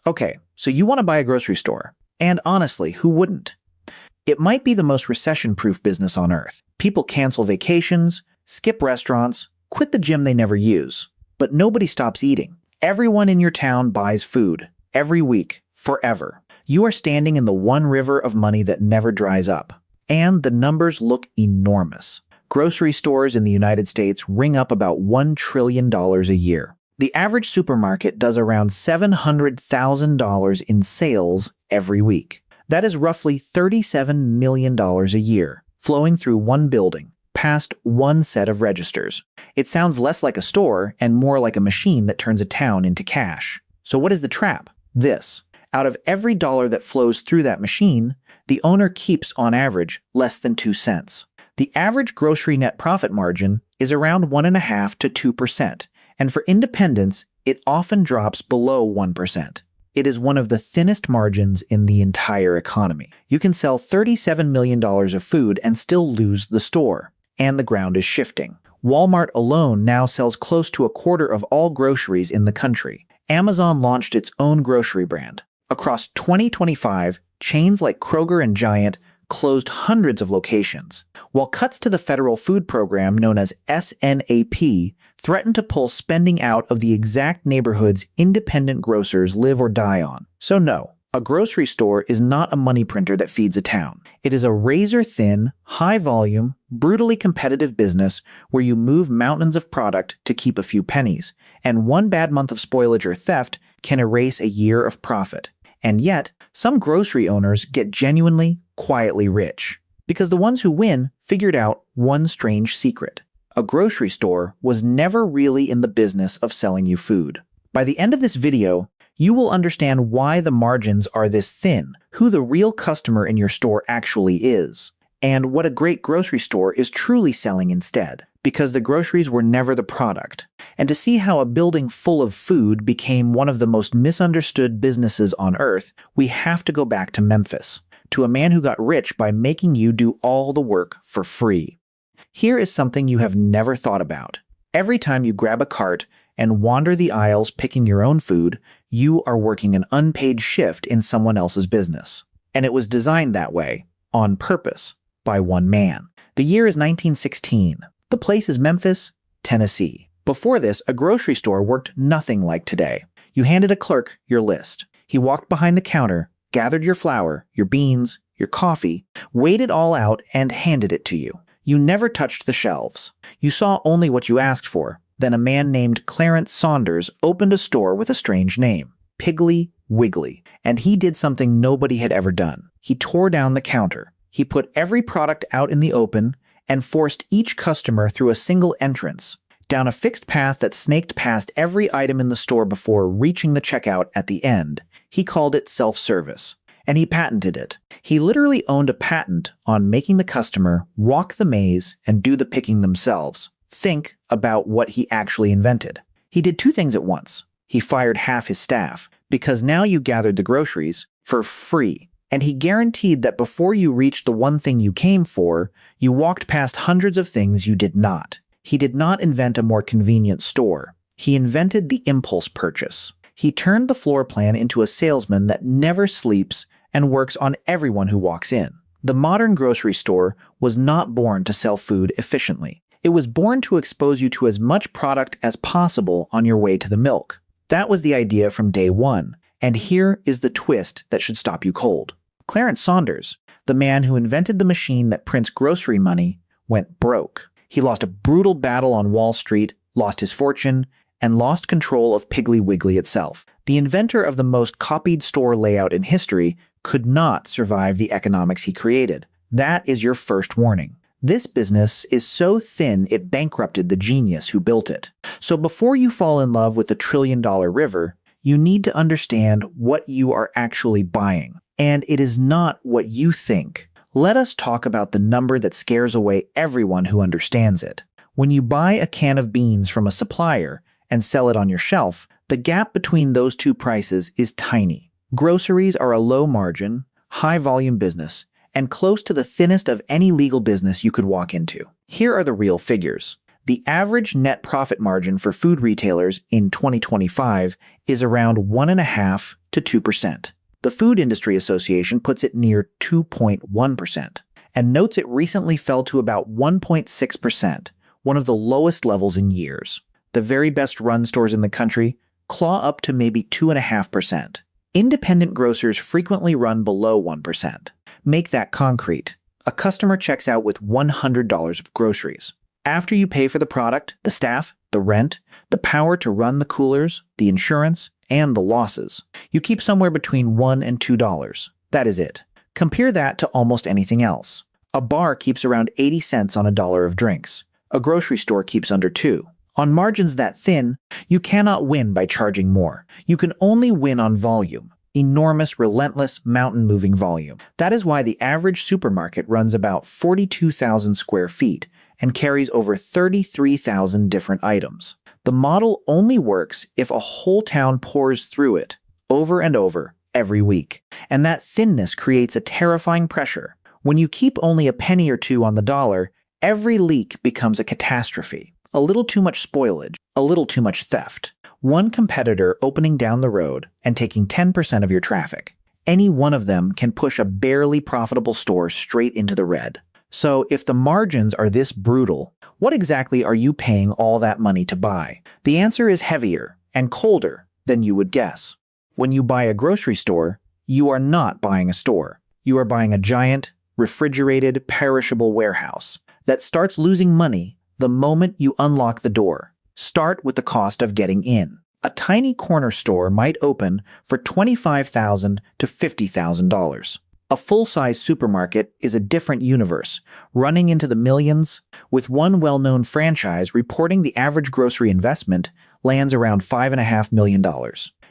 Okay, so you want to buy a grocery store. And honestly, who wouldn't? It might be the most recession-proof business on earth. People cancel vacations, skip restaurants, quit the gym they never use. But nobody stops eating. Everyone in your town buys food. Every week. Forever. You are standing in the one river of money that never dries up. And the numbers look enormous. Grocery stores in the United States ring up about $1 trillion a year. The average supermarket does around $700,000 in sales every week. That is roughly $37 million a year, flowing through one building, past one set of registers. It sounds less like a store and more like a machine that turns a town into cash. So what is the trap? This. Out of every dollar that flows through that machine, the owner keeps, on average, less than 2 cents. The average grocery net profit margin is around 1.5% to 2%, and for independents, it often drops below 1%. It is one of the thinnest margins in the entire economy. You can sell $37 million of food and still lose the store. And the ground is shifting. Walmart alone now sells close to a quarter of all groceries in the country. Amazon launched its own grocery brand. Across 2025, chains like Kroger and Giant closed hundreds of locations, while cuts to the federal food program known as SNAP threaten to pull spending out of the exact neighborhoods independent grocers live or die on. So no, a grocery store is not a money printer that feeds a town. It is a razor-thin, high-volume, brutally competitive business where you move mountains of product to keep a few pennies, and one bad month of spoilage or theft can erase a year of profit. And yet, some grocery owners get genuinely, quietly rich. Because the ones who win figured out one strange secret. A grocery store was never really in the business of selling you food. By the end of this video, you will understand why the margins are this thin, who the real customer in your store actually is, and what a great grocery store is truly selling instead, because the groceries were never the product, and to see how a building full of food became one of the most misunderstood businesses on earth, we have to go back to Memphis, to a man who got rich by making you do all the work for free. Here is something you have never thought about. Every time you grab a cart and wander the aisles picking your own food, you are working an unpaid shift in someone else's business. And it was designed that way, on purpose, by one man. The year is 1916. The place is Memphis, Tennessee. Before this, a grocery store worked nothing like today. You handed a clerk your list. He walked behind the counter, gathered your flour, your beans, your coffee, weighed it all out, and handed it to you. You never touched the shelves. You saw only what you asked for. Then a man named Clarence Saunders opened a store with a strange name, Piggly Wiggly, and he did something nobody had ever done. He tore down the counter. He put every product out in the open and forced each customer through a single entrance, down a fixed path that snaked past every item in the store before reaching the checkout at the end. He called it self-service, and he patented it. He literally owned a patent on making the customer walk the maze and do the picking themselves. Think about what he actually invented. He did two things at once. He fired half his staff, because now you gathered the groceries for free. And he guaranteed that before you reached the one thing you came for, you walked past hundreds of things you did not. He did not invent a more convenient store. He invented the impulse purchase. He turned the floor plan into a salesman that never sleeps and works on everyone who walks in. The modern grocery store was not born to sell food efficiently. It was born to expose you to as much product as possible on your way to the milk. That was the idea from day one, and here is the twist that should stop you cold. Clarence Saunders, the man who invented the machine that prints grocery money, went broke. He lost a brutal battle on Wall Street, lost his fortune, and lost control of Piggly Wiggly itself. The inventor of the most copied store layout in history could not survive the economics he created. That is your first warning. This business is so thin it bankrupted the genius who built it. So before you fall in love with the trillion-dollar river, you need to understand what you are actually buying. And it is not what you think. Let us talk about the number that scares away everyone who understands it. When you buy a can of beans from a supplier and sell it on your shelf, the gap between those two prices is tiny. Groceries are a low-margin, high-volume business, and close to the thinnest of any legal business you could walk into. Here are the real figures. The average net profit margin for food retailers in 2025 is around 1.5% to 2%. The Food Industry Association puts it near 2.1% and notes it recently fell to about 1.6%, one of the lowest levels in years. The very best run stores in the country claw up to maybe 2.5%. Independent grocers frequently run below 1%. Make that concrete. A customer checks out with $100 of groceries. After you pay for the product, the staff, the rent, the power to run the coolers, the insurance, and the losses, you keep somewhere between $1 and $2. That is it. Compare that to almost anything else. A bar keeps around 80 cents on a dollar of drinks. A grocery store keeps under 2. On margins that thin, you cannot win by charging more. You can only win on volume. Enormous, relentless, mountain-moving volume. That is why the average supermarket runs about 42,000 square feet and carries over 33,000 different items. The model only works if a whole town pours through it, over and over, every week. And that thinness creates a terrifying pressure. When you keep only a penny or two on the dollar, every leak becomes a catastrophe. A little too much spoilage, a little too much theft. One competitor opening down the road and taking 10% of your traffic. Any one of them can push a barely profitable store straight into the red. So if the margins are this brutal, what exactly are you paying all that money to buy? The answer is heavier and colder than you would guess. When you buy a grocery store, you are not buying a store. You are buying a giant, refrigerated, perishable warehouse that starts losing money the moment you unlock the door. Start with the cost of getting in. A tiny corner store might open for $25,000 to $50,000. A full-size supermarket is a different universe, running into the millions, with one well-known franchise reporting the average grocery investment lands around $5.5 million.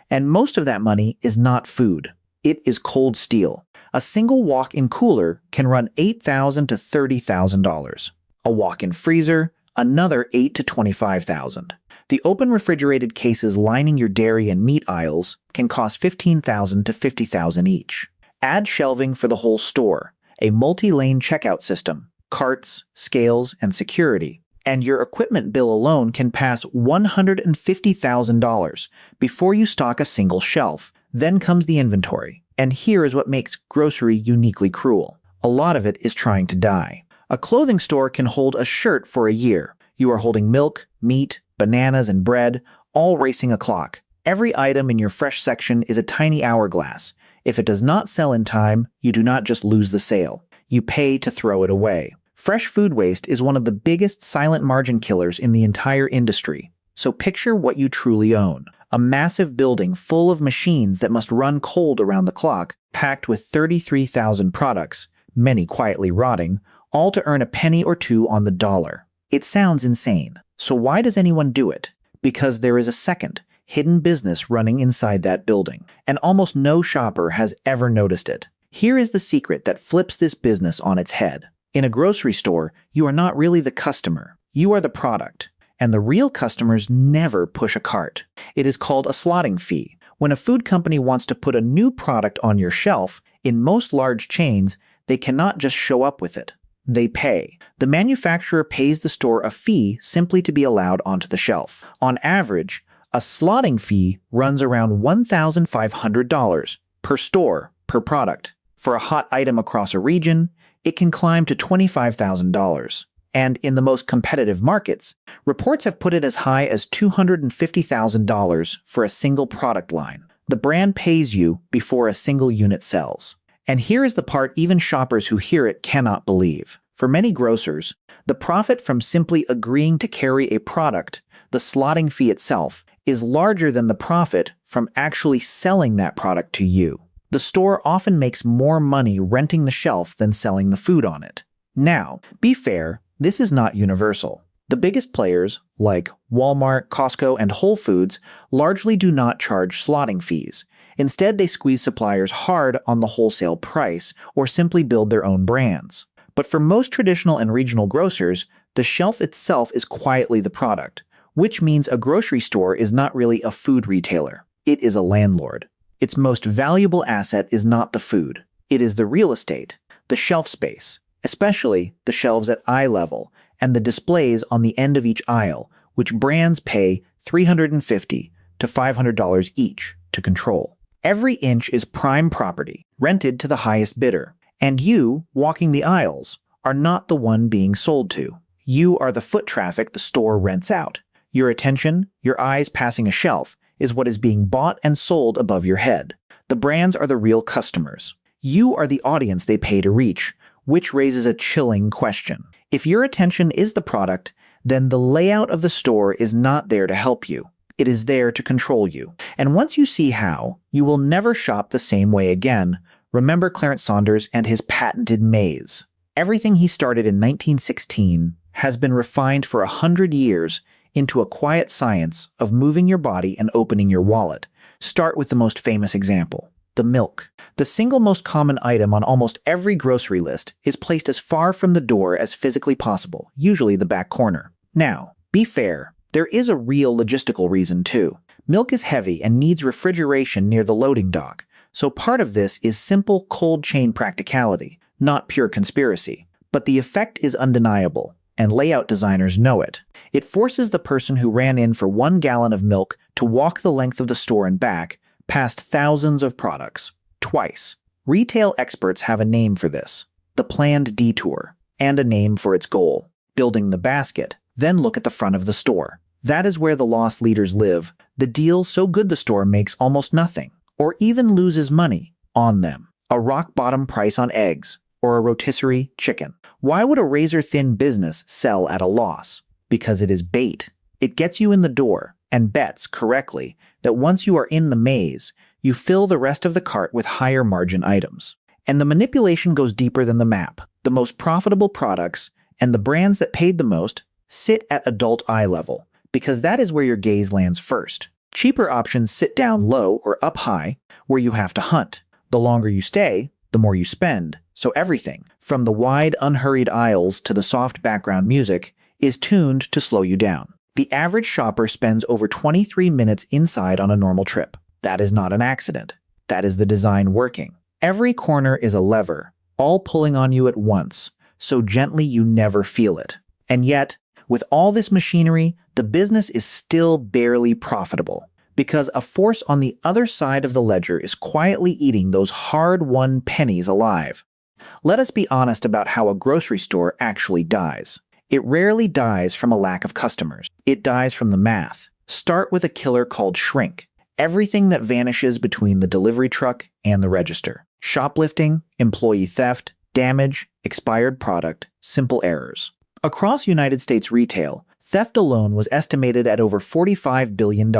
And most of that money is not food. It is cold steel. A single walk-in cooler can run $8,000 to $30,000. A walk-in freezer, another $8,000 to $25,000. The open refrigerated cases lining your dairy and meat aisles can cost $15,000 to $50,000 each. Add shelving for the whole store, a multi-lane checkout system, carts, scales, and security, and your equipment bill alone can pass $150,000 before you stock a single shelf. Then comes the inventory. And here is what makes grocery uniquely cruel. A lot of it is trying to die. A clothing store can hold a shirt for a year. You are holding milk, meat, bananas, and bread, all racing a clock. Every item in your fresh section is a tiny hourglass. If it does not sell in time, you do not just lose the sale. You pay to throw it away. Fresh food waste is one of the biggest silent margin killers in the entire industry. So picture what you truly own. A massive building full of machines that must run cold around the clock, packed with 33,000 products, many quietly rotting, all to earn a penny or two on the dollar. It sounds insane. So why does anyone do it? Because there is a second, hidden business running inside that building, and almost no shopper has ever noticed it. Here is the secret that flips this business on its head. In a grocery store, you are not really the customer. You are the product. And the real customers never push a cart. It is called a slotting fee. When a food company wants to put a new product on your shelf, in most large chains, they cannot just show up with it. They pay. The manufacturer pays the store a fee simply to be allowed onto the shelf. On average, a slotting fee runs around $1,500 per store, per product. For a hot item across a region, it can climb to $25,000. And in the most competitive markets, reports have put it as high as $250,000 for a single product line. The brand pays you before a single unit sells. And here is the part even shoppers who hear it cannot believe. For many grocers, the profit from simply agreeing to carry a product, the slotting fee itself, is larger than the profit from actually selling that product to you. The store often makes more money renting the shelf than selling the food on it. Now, be fair, this is not universal. The biggest players, like Walmart, Costco, and Whole Foods, largely do not charge slotting fees. Instead, they squeeze suppliers hard on the wholesale price or simply build their own brands. But for most traditional and regional grocers, the shelf itself is quietly the product, which means a grocery store is not really a food retailer. It is a landlord. Its most valuable asset is not the food. It is the real estate, the shelf space, especially the shelves at eye level and the displays on the end of each aisle, which brands pay $350 to $500 each to control. Every inch is prime property, rented to the highest bidder. And you, walking the aisles, are not the one being sold to. You are the foot traffic the store rents out. Your attention, your eyes passing a shelf, is what is being bought and sold above your head. The brands are the real customers. You are the audience they pay to reach, which raises a chilling question. If your attention is the product, then the layout of the store is not there to help you. It is there to control you. And once you see how, you will never shop the same way again. Remember Clarence Saunders and his patented maze. Everything he started in 1916 has been refined for 100 years into a quiet science of moving your body and opening your wallet. Start with the most famous example, the milk. The single most common item on almost every grocery list is placed as far from the door as physically possible, usually the back corner. Now, be fair, there is a real logistical reason too. Milk is heavy and needs refrigeration near the loading dock, so part of this is simple cold chain practicality, not pure conspiracy. But the effect is undeniable, and layout designers know it. It forces the person who ran in for 1 gallon of milk to walk the length of the store and back, past thousands of products, twice. Retail experts have a name for this, the planned detour, and a name for its goal, building the basket, then look at the front of the store. That is where the loss leaders live, the deal so good the store makes almost nothing, or even loses money on them. A rock-bottom price on eggs, or a rotisserie chicken. Why would a razor-thin business sell at a loss? Because it is bait. It gets you in the door, and bets, correctly, that once you are in the maze, you fill the rest of the cart with higher margin items. And the manipulation goes deeper than the map. The most profitable products, and the brands that paid the most, sit at adult eye level, because that is where your gaze lands first. Cheaper options sit down low or up high, where you have to hunt. The longer you stay, the more you spend. So everything, from the wide, unhurried aisles to the soft background music, is tuned to slow you down. The average shopper spends over 23 minutes inside on a normal trip. That is not an accident. That is the design working. Every corner is a lever, all pulling on you at once, so gently you never feel it. And yet, with all this machinery, the business is still barely profitable, because a force on the other side of the ledger is quietly eating those hard-won pennies alive. Let us be honest about how a grocery store actually dies. It rarely dies from a lack of customers. It dies from the math. Start with a killer called shrink. Everything that vanishes between the delivery truck and the register. Shoplifting, employee theft, damage, expired product, simple errors. Across United States retail, theft alone was estimated at over $45 billion,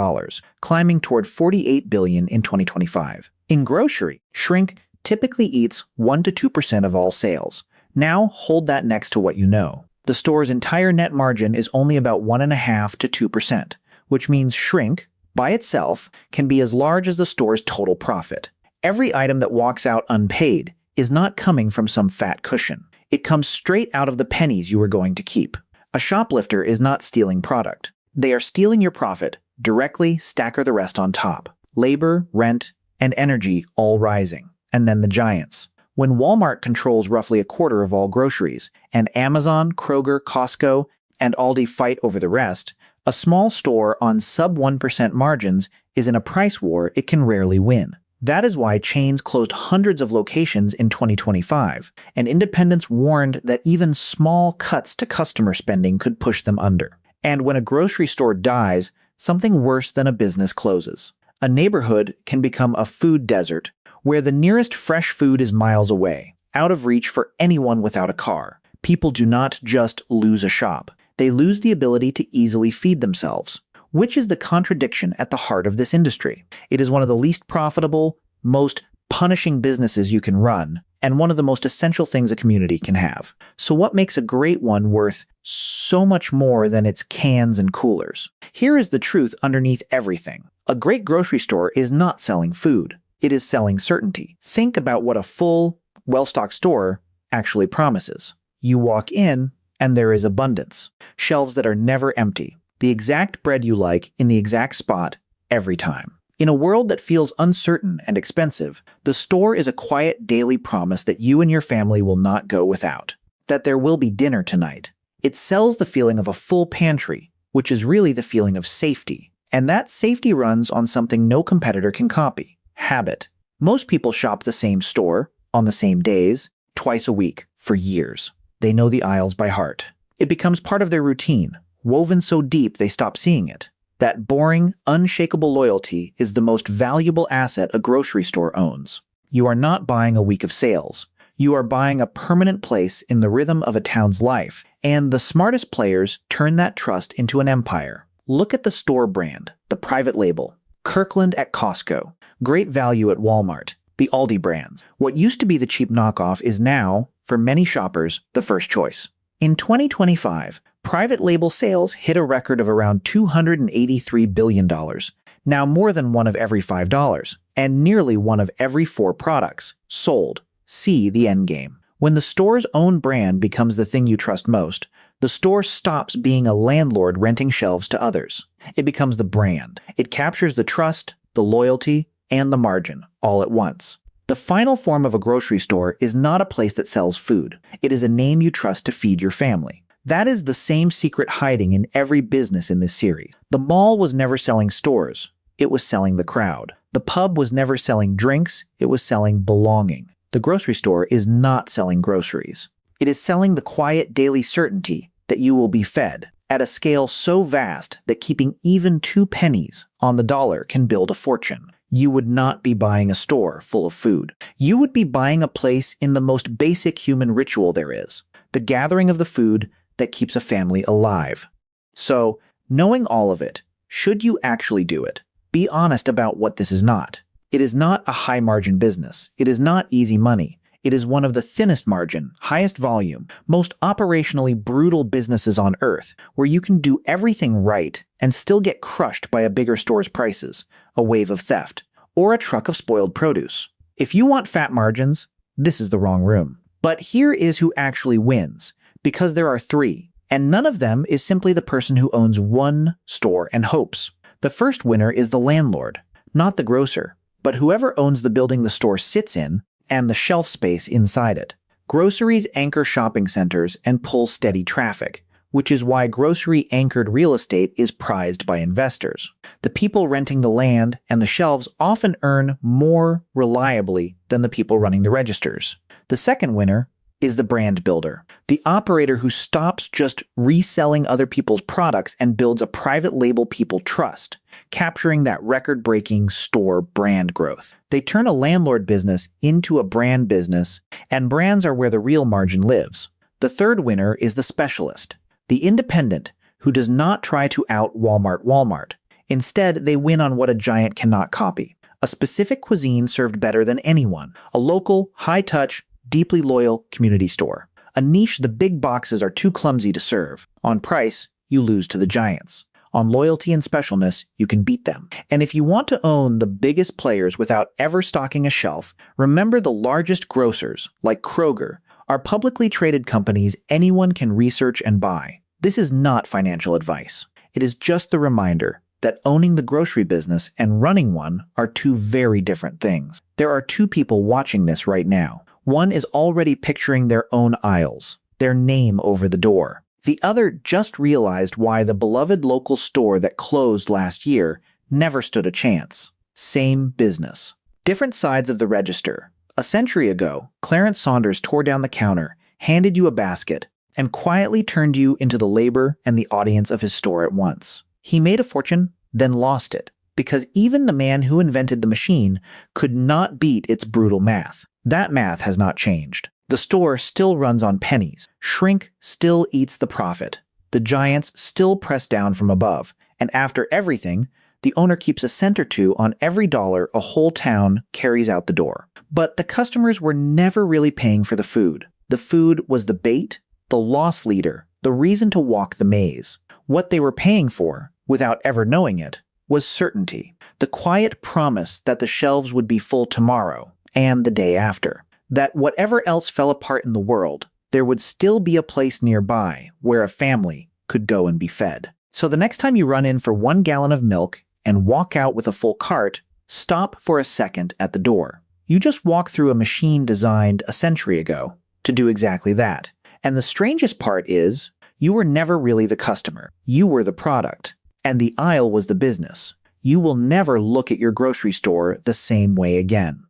climbing toward $48 billion in 2025. In grocery, shrink typically eats 1 to 2% of all sales. Now hold that next to what you know. The store's entire net margin is only about 1.5 to 2%, which means shrink, by itself, can be as large as the store's total profit. Every item that walks out unpaid is not coming from some fat cushion. It comes straight out of the pennies you were going to keep. A shoplifter is not stealing product. They are stealing your profit, directly stacker the rest on top. Labor, rent, and energy all rising. And then the giants. When Walmart controls roughly a quarter of all groceries, and Amazon, Kroger, Costco, and Aldi fight over the rest, a small store on sub 1% margins is in a price war it can rarely win. That is why chains closed hundreds of locations in 2025, and independents warned that even small cuts to customer spending could push them under. And when a grocery store dies, something worse than a business closes. A neighborhood can become a food desert, where the nearest fresh food is miles away, out of reach for anyone without a car. People do not just lose a shop. They lose the ability to easily feed themselves, which is the contradiction at the heart of this industry. It is one of the least profitable, most punishing businesses you can run, and one of the most essential things a community can have. So what makes a great one worth so much more than its cans and coolers? Here is the truth underneath everything. A great grocery store is not selling food. It is selling certainty. Think about what a full, well-stocked store actually promises. You walk in, and there is abundance. Shelves that are never empty. The exact bread you like in the exact spot every time. In a world that feels uncertain and expensive, the store is a quiet daily promise that you and your family will not go without. That there will be dinner tonight. It sells the feeling of a full pantry, which is really the feeling of safety. And that safety runs on something no competitor can copy. habit. Most people shop the same store, on the same days, twice a week, for years. They know the aisles by heart. It becomes part of their routine, woven so deep they stop seeing it. That boring, unshakable loyalty is the most valuable asset a grocery store owns. You are not buying a week of sales. You are buying a permanent place in the rhythm of a town's life, and the smartest players turn that trust into an empire. Look at the store brand, the private label. Kirkland at Costco, Great Value at Walmart, the Aldi brands. What used to be the cheap knockoff is now, for many shoppers, the first choice. In 2025, private label sales hit a record of around $283 billion, now more than one of every $5, and nearly one of every 4 products sold. See the end game. When the store's own brand becomes the thing you trust most, the store stops being a landlord renting shelves to others. It becomes the brand. It captures the trust, the loyalty, and the margin all at once. The final form of a grocery store is not a place that sells food. It is a name you trust to feed your family. That is the same secret hiding in every business in this series. The mall was never selling stores. It was selling the crowd. The pub was never selling drinks. It was selling belonging. The grocery store is not selling groceries. It is selling the quiet daily certainty that you will be fed at a scale so vast that keeping even 2 pennies on the dollar can build a fortune. You would not be buying a store full of food. You would be buying a place in the most basic human ritual there is, the gathering of the food that keeps a family alive. So, knowing all of it, should you actually do it? Be honest about what this is not. It is not a high-margin business. It is not easy money. It is one of the thinnest margin, highest volume, most operationally brutal businesses on earth, where you can do everything right and still get crushed by a bigger store's prices, a wave of theft, or a truck of spoiled produce. If you want fat margins, this is the wrong room. But here is who actually wins, because there are 3, and none of them is simply the person who owns one store and hopes. The first winner is the landlord, not the grocer, but whoever owns the building the store sits in and the shelf space inside it. Groceries anchor shopping centers and pull steady traffic, which is why grocery-anchored real estate is prized by investors. The people renting the land and the shelves often earn more reliably than the people running the registers. The second winner is the brand builder, the operator who stops just reselling other people's products and builds a private label people trust, capturing that record-breaking store brand growth. They turn a landlord business into a brand business, and brands are where the real margin lives. The third winner is the specialist, the independent who does not try to out Walmart. Instead, they win on what a giant cannot copy: a specific cuisine served better than anyone, a local, high-touch, deeply loyal community store. A niche the big boxes are too clumsy to serve. On price, you lose to the giants. On loyalty and specialness, you can beat them. And if you want to own the biggest players without ever stocking a shelf, remember the largest grocers, like Kroger, are publicly traded companies anyone can research and buy. This is not financial advice. It is just the reminder that owning the grocery business and running one are 2 very different things. There are 2 people watching this right now. One is already picturing their own aisles, their name over the door. The other just realized why the beloved local store that closed last year never stood a chance. Same business. Different sides of the register. A century ago, Clarence Saunders tore down the counter, handed you a basket, and quietly turned you into the labor and the audience of his store at once. He made a fortune, then lost it, because even the man who invented the machine could not beat its brutal math. That math has not changed. The store still runs on pennies. Shrink still eats the profit. The giants still press down from above. And after everything, the owner keeps a cent or 2 on every dollar a whole town carries out the door. But the customers were never really paying for the food. The food was the bait, the loss leader, the reason to walk the maze. What they were paying for, without ever knowing it, was certainty. The quiet promise that the shelves would be full tomorrow and the day after. That whatever else fell apart in the world, there would still be a place nearby where a family could go and be fed. So the next time you run in for 1 gallon of milk and walk out with a full cart, stop for a second at the door. You just walk through a machine designed a century ago to do exactly that. And the strangest part is, you were never really the customer. You were the product. And the aisle was the business. you will never look at your grocery store the same way again.